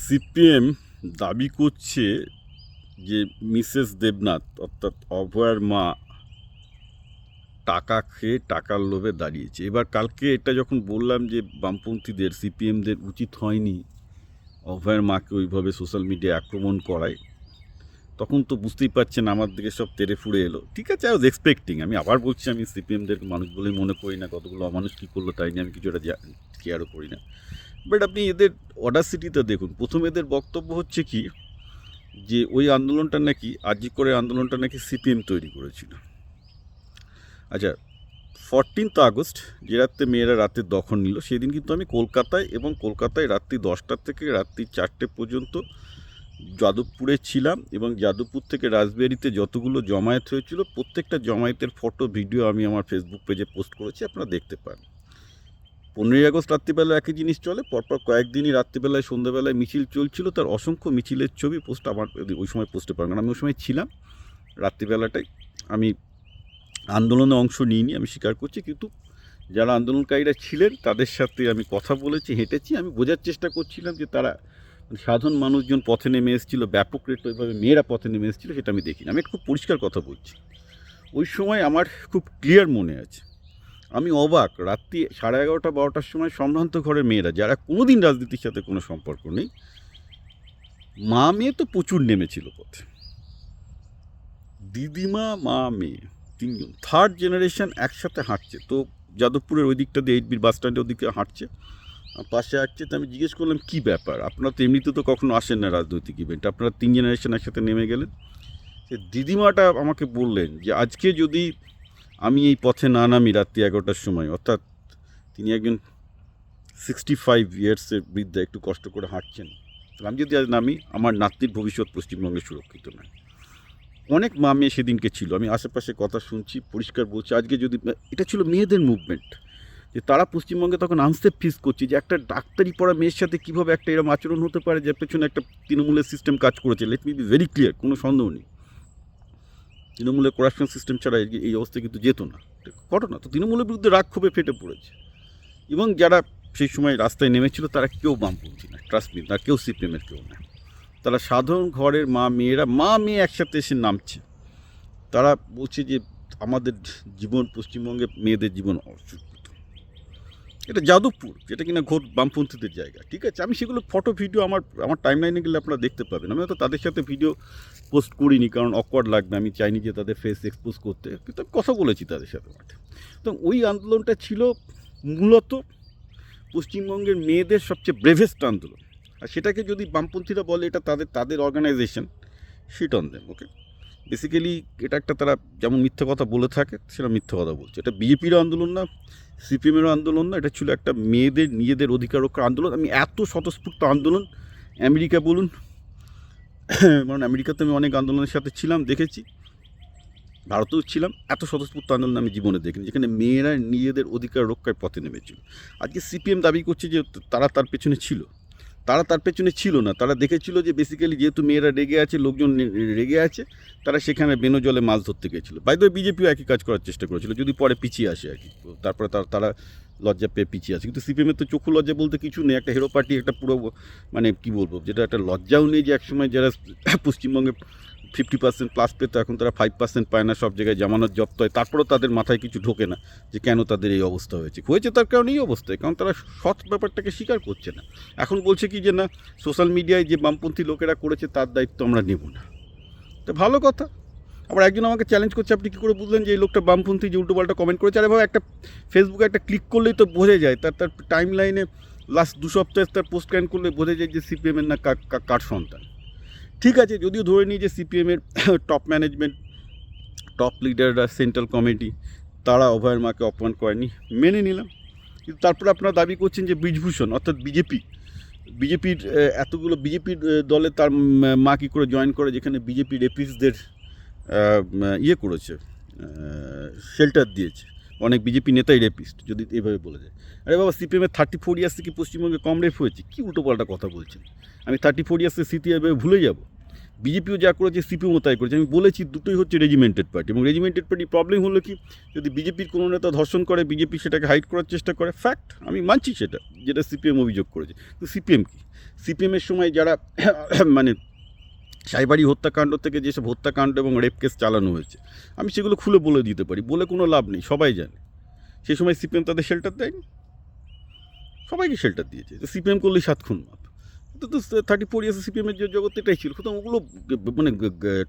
CPM দাবি করছে যে মিসেস দেবনাথ অর্থাৎ অভয়ার মা টাকা খেয়ে টাকার লোভে দাঁড়িয়েছে। এবার কালকে এটা যখন বললাম যে বামপন্থীদের সিপিএমদের উচিত হয়নি অভয়ার মাকে ওইভাবে সোশ্যাল মিডিয়ায় আক্রমণ করায়, তখন তো বুঝতেই পারছেন আমার দিকে সব তেড়ে ফুড়ে এলো। ঠিক আছে, আই ওয়াজ এক্সপেক্টিং। আমি আবার বলছি, আমি সিপিএমদের মানুষ বলেই মনে করি না, কতগুলো অমানুষ কী করলো তাই নিয়ে আমি কিছুটা কেয়ারও করি না। বাট আপনি এদের অডাসিটিটা দেখুন। প্রথম এদের বক্তব্য হচ্ছে কি, যে ওই আন্দোলনটা নাকি আরজি করে আন্দোলনটা নাকি সিপিএম তৈরি করেছিল। আচ্ছা, 14 আগস্ট যে রাত্রে মেয়েরা রাতে দখল নিল, সেদিন কিন্তু আমি কলকাতায়, এবং কলকাতায় রাত্রি 10টা থেকে রাত্রি 4টে পর্যন্ত যাদবপুরে ছিলাম, এবং যাদবপুর থেকে রাসবিহারিতে যতগুলো জমায়েত হয়েছিল প্রত্যেকটা জমায়েতের ফটো ভিডিও আমি আমার ফেসবুক পেজে পোস্ট করেছি, আপনারা দেখতে পান। 15ই আগস্ট রাত্রিবেলা একই জিনিস চলে, পরপর কয়েকদিনই রাত্রিবেলায় সন্ধ্যাবেলায় মিছিল চলছিল, তার অসংখ্য মিছিলের ছবি পোস্ট আমার ওই সময় পোস্টে পারেন, কারণ আমি ওই সময় ছিলাম রাত্রিবেলাটাই। আমি আন্দোলনে অংশ নিইনি, আমি স্বীকার করছি, কিন্তু যারা আন্দোলনকারীরা ছিলেন তাদের সাথে আমি কথা বলেছি, হেঁটেছি। আমি বোঝার চেষ্টা করছিলাম যে তারা সাধারণ মানুষজন পথে নেমে এসেছিলো, ব্যাপক রেট ওইভাবে মেয়েরা পথে নেমে এসেছিলো, সেটা আমি দেখিনি। আমি খুব পরিষ্কার কথা বলছি, ওই সময় আমার খুব ক্লিয়ার মনে আছে। আমি অবাক, রাত্রি 11:30 12টার সময় সম্ভ্রান্ত ঘরের মেয়েরা, যারা কোনো দিন রাজনীতির সাথে কোনো সম্পর্ক নেই, মা মেয়ে তো প্রচুর নেমেছিল পথে। দিদিমা মা মেয়ে তিনজন, থার্ড জেনারেশন একসাথে হাঁটছে। তো যাদবপুরের ওই দিকটা দিয়ে 8B বাস স্ট্যান্ডের ওদিকে হাঁটছে, পাশে হাঁটছে। তো আমি জিজ্ঞেস করলাম কী ব্যাপার, আপনারা তো এমনিতে তো কখনো আসেন না রাজনৈতিক ইভেন্ট, আপনারা 3 জেনারেশন একসাথে নেমে গেলেন। সে দিদিমাটা আমাকে বললেন যে আজকে যদি আমি এই পথে না নামি রাত্রি 11টার সময়, অর্থাৎ তিনি একজন 65 ইয়ার্সের বৃদ্ধা, একটু কষ্ট করে হাঁটছেন, আমি যদি আজ নামি, আমার নাতনির ভবিষ্যৎ পশ্চিমবঙ্গে সুরক্ষিত নয়। অনেক মা মেয়ে সেদিনকে ছিল, আমি আশেপাশে কথা শুনছি, পরিষ্কার বলছি, আজকে যদি এটা ছিল মেয়েদের মুভমেন্ট, যে তারা পশ্চিমবঙ্গে তখন আনসেফ ফিল করছে, যে একটা ডাক্তারি পড়া মেয়ের সাথে কীভাবে একটা এরকম আচরণ হতে পারে, যে পেছনে একটা তৃণমূলের সিস্টেম কাজ করেছে। Let me be very clear, কোনো সন্দেহ নেই, তৃণমূলের করাপশন সিস্টেম ছাড়া এই অবস্থা কিন্তু যেত না। ঘটনা তো তৃণমূলের বিরুদ্ধে রাগ ক্ষোভে ফেটে পড়েছে, এবং যারা সেই সময় রাস্তায় নেমেছিল তারা কেউ বামপন্থী না, ট্রাস্ট মি, তারা কেউ সিপিএমের কেউ না, তারা সাধারণ ঘরের মা মেয়েরা, মা মেয়ে একসাথে এসে নামছে। তারা বলছে যে আমাদের জীবন, পশ্চিমবঙ্গে মেয়েদের জীবন অসুরক্ষিত। এটা যাদবপুর, যেটা কিনা ঘোর বামপন্থীদের জায়গা। ঠিক আছে, আমি সেগুলো ফটো ভিডিও আমার টাইমলাইনে গেলে আপনারা দেখতে পাবেন। আমি হয়তো তাদের সাথে ভিডিও পোস্ট করিনি, কারণ অকওয়ার্ড লাগবে, আমি চাইনি যে তাদের ফেস এক্সপোজ করতে, কিন্তু আমি কথা বলেছি তাদের সাথে মাঠে। তো ওই আন্দোলনটা ছিল মূলত পশ্চিমবঙ্গের মেয়েদের সবচেয়ে ব্রেভেস্ট আন্দোলন। আর সেটাকে যদি বামপন্থীরা বলে এটা তাদের organisation, shit on them. Okay, basically এটা একটা, তারা যেমন মিথ্যা কথা বলে থাকে সেটা মিথ্যা কথা বলছে। এটা বিজেপির আন্দোলন না, সিপিএমেরও আন্দোলন না, এটা ছিল একটা মেয়েদের নিজেদের অধিকার রক্ষার আন্দোলন। আমি এত স্বতঃস্ফূর্ত আন্দোলন আমেরিকা বলুন, কারণ আমেরিকাতে আমি অনেক আন্দোলনের সাথে ছিলাম, দেখেছি, ভারতেও ছিলাম, এত স্বতঃস্ফূর্ত আন্দোলন আমি জীবনে দেখিনি, যেখানে মেয়েরা নিজেদের অধিকার রক্ষায় পথে নেমেছিল। আজকে সিপিএম দাবি করছে যে তারা তার পেছনে ছিল, তারা তার পেছনে ছিল না। তারা দেখেছিল যে বেসিক্যালি যেহেতু মেয়েরা রেগে আছে, লোকজন রেগে আছে, তারা সেখানে বেনো জলে মাছ ধরতে গেছিলো। বাইরে বিজেপিও একই কাজ করার চেষ্টা করেছিল, যদি পরে পিছিয়ে আসে আর কি, তারপরে তারা লজ্জা পেয়ে পিছিয়ে আসে। কিন্তু সিপিএমের তো চক্ষু লজ্জা বলতে কিছু নেই, একটা হিরো পার্টি, একটা পুরো মানে কী বলবো, যেটা একটা লজ্জাও নেই, যে একসময় যারা পশ্চিমবঙ্গে 50% প্লাস পেতো, এখন তারা 5% পায় না, সব জায়গায় জামানত জব্দ হয়, তারপরেও তাদের মাথায় কিছু ঢোকে না যে কেন তাদের এই অবস্থা হয়েছে তার কারণে এই অবস্থায়, কারণ তারা সৎ ব্যাপারটাকে স্বীকার করছে না। এখন বলছে কি যে না, সোশ্যাল মিডিয়ায় যে বামপন্থী লোকেরা করেছে তার দায়িত্ব আমরা নেব না। তো ভালো কথা। আবার একজন আমাকে চ্যালেঞ্জ করছে, আপনি কী করে বুঝলেন যে এই লোকটা বামপন্থী, যে উল্টোপাল্টা কমেন্ট করেছে? আরে ভাই, একটা ফেসবুকে একটা ক্লিক করলেই তো বোঝা যায়, তার টাইম লাইনে লাস্ট 2 সপ্তাহে তার পোস্ট ক্যান করলে বোঝা যায় যে সিপিএমের না কার সন্তান। ঠিক আছে, যদিও ধরে নিই যে সিপিএমের টপ ম্যানেজমেন্ট, টপ লিডাররা, সেন্ট্রাল কমিটি, তারা অভয়ের মাকে অপমান করেনি, মেনে নিলাম। কিন্তু তারপরে আপনারা দাবি করছেন যে ব্রিজভূষণ অর্থাৎ বিজেপির এতগুলো বিজেপির দলে তার মা কী করে জয়েন করে, যেখানে বিজেপির রেপিস্টদের ইয়ে করেছে, শেল্টার দিয়েছে। অনেক বিজেপি নেতাই রেপিস্ট, যদি এভাবে বলে যায়। আরে বাবা, সিপিএমের 34 ইয়ার্স থেকে পশ্চিমবঙ্গে কম রেপ হয়েছে, কী উল্টোপাল্টা কথা বলছেন? আমি 34 ইয়ার্সের স্মৃতি এভাবে ভুলে যাব? বিজেপিও যা করেছে সিপিএমও তাই করেছে। আমি বলেছি দুটোই হচ্ছে রেজিমেন্টেড পার্টি, এবং রেজিমেন্টেড পার্টি প্রবলেম হলো কি, যদি বিজেপির কোনো নেতা ধর্ষণ করে বিজেপি সেটাকে হাইড করার চেষ্টা করে, ফ্যাক্ট, আমি মানছি সেটা, যেটা সিপিএম অভিযোগ করেছে। তো সিপিএম কি, সিপিএমের সময় যারা মানে সাইবারি হত্যাকাণ্ড থেকে যেসব হত্যাকাণ্ড এবং রেপ কেস চালানো হয়েছে, আমি সেগুলো খুলে বলে দিতে পারি, বলে কোনো লাভ নেই, সবাই জানে। সেই সময় সিপিএম তাদের শেল্টার দেয়নি, সবাইকে শেল্টার দিয়েছে। তো সিপিএম করলেই 7 খুন মাপ। তো 34 ইয়ার্সে সিপিএমের যে জগৎ এটাই ছিল, সুতরাং ওগুলো মানে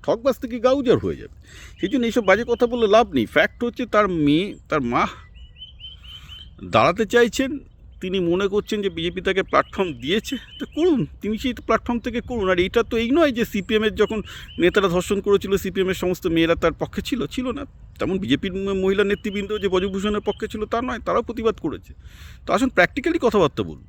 ঠকবাজ থেকে গাউজার হয়ে যাবে। সেই জন্য এইসব বাজে কথা বললে লাভ নেই। ফ্যাক্ট হচ্ছে তার মেয়ে, তার মা দাঁড়াতে চাইছেন, তিনি মনে করছেন যে বিজেপি তাকে প্ল্যাটফর্ম দিয়েছে, তো করুন, তিনি সেই প্ল্যাটফর্ম থেকে করুন। আর এটা তো এই নয় যে সিপিএমের যখন নেতারা ধর্ষণ করেছিল সিপিএমের সমস্ত মেয়েরা তার পক্ষে ছিল না। তেমন বিজেপির মহিলা নেতৃবৃন্দ যে ব্রজভূষণের পক্ষে ছিল তা নয়, তারাও প্রতিবাদ করেছে। তো আসুন প্র্যাকটিক্যালি কথাবার্তা বলুন।